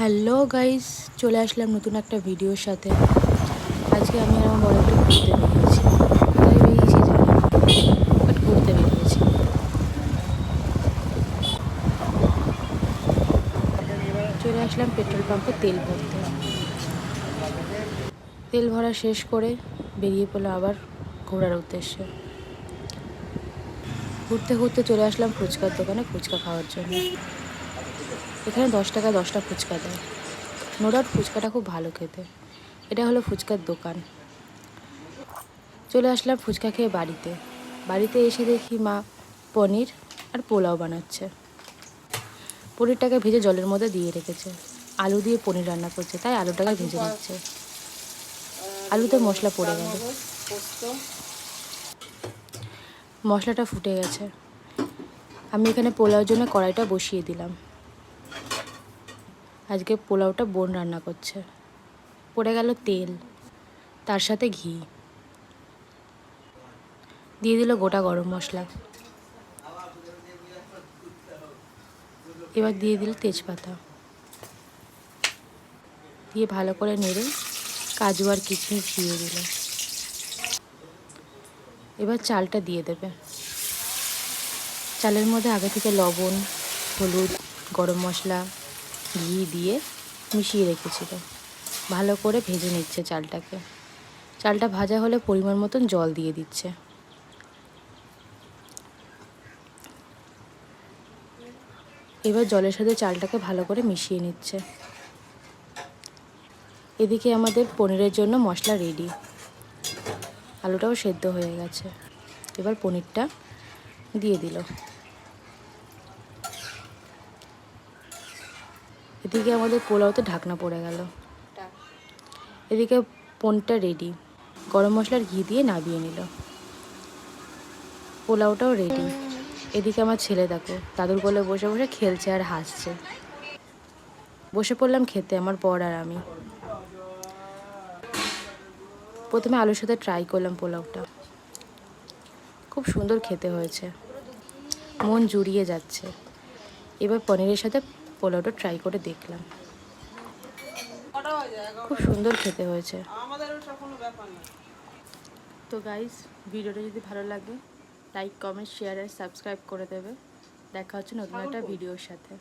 Hello guys, চলে আসলাম নতুন একটা ভিডিওর সাথে। আজকে আমি আর আমার বড় একটু ঘুরতে বেরিয়েছি। কোথায় বেরিয়েছি জানি না, বাট ঘুরতে বেরিয়েছি। চলে আসলাম পেট্রোল পাম্পে তেল ভরতে। তেল ভরা শেষ করে বেরিয়ে পড়লো আবার ঘোরার উদ্দেশ্যে। ঘুরতে ঘুরতে চলে আসলাম ফুচকার দোকানে ফুচকা খাওয়ার জন্য। এখানে 10 টাকা 10টা ফুচকা দেয়। নো ডাউট ফুচকাটা খুব ভালো খেতে। এটা হলো ফুচকার দোকান। চলে আসলাম ফুচকা খেয়ে বাড়িতে। বাড়িতে এসে দেখি মা পনির আর পোলাও বানাচ্ছে। পনিরটাকে ভেজে জলের মধ্যে দিয়ে রেখেছে। আলু দিয়ে পনির রান্না করছে, তাই আলুটাকে ভেজে নিচ্ছে। আলুতে মশলা পড়ে গেল, মশলাটা ফুটে গেছে। আমি এখানে পোলাওর জন্য কড়াইটা বসিয়ে দিলাম। আজকে পোলাওটা বোন রান্না করছে। পড়ে গেল তেল, তার সাথে ঘি, দিয়ে দিল গোটা গরম মশলা, এবার দিয়ে দিল তেজপাতা, দিয়ে ভালো করে নেড়ে কাজু আর কিশমিশ দিয়ে দিল। এবার চালটা দিয়ে দেবে। চালের মধ্যে আগে থেকে লবণ, হলুদ, গরম মশলা, ঘি দিয়ে মিশিয়ে রেখেছিল। ভালো করে ভেজে নিচ্ছে চালটাকে। চালটা ভাজা হলে পরিমাণ মতন জল দিয়ে দিচ্ছে। এবার জলের সাথে চালটাকে ভালো করে মিশিয়ে নিচ্ছে। এদিকে আমাদের পনিরের জন্য মশলা রেডি। আলুটাও সেদ্ধ হয়ে গেছে। এবার পনিরটা দিয়ে দিল। এদিকে আমাদের পোলাওতে ঢাকনা পড়ে গেল। এদিকে পনিরটা রেডি। গরম মশলার ঘি দিয়ে নামিয়ে নিল। পোলাওটাও রেডি। এদিকে আমার ছেলে দেখো দাদুর কোলে বসে বসে খেলছে আর হাসছে। বসে পড়লাম খেতে, আমার বর আর আমি। প্রথমে আলুর সাথে ট্রাই করলাম পোলাওটা, খুব সুন্দর খেতে হয়েছে, মন জুড়িয়ে যাচ্ছে। এবার পনিরের সাথে পোলাওটা ট্রাই করে দেখলাম, খুব সুন্দর খেতে হয়েছে। তো গাইস, ভিডিওটা যদি ভালো লাগে লাইক, কমেন্ট, শেয়ার আর সাবস্ক্রাইব করে দেবে। দেখা হচ্ছে নতুন একটা ভিডিওর সাথে।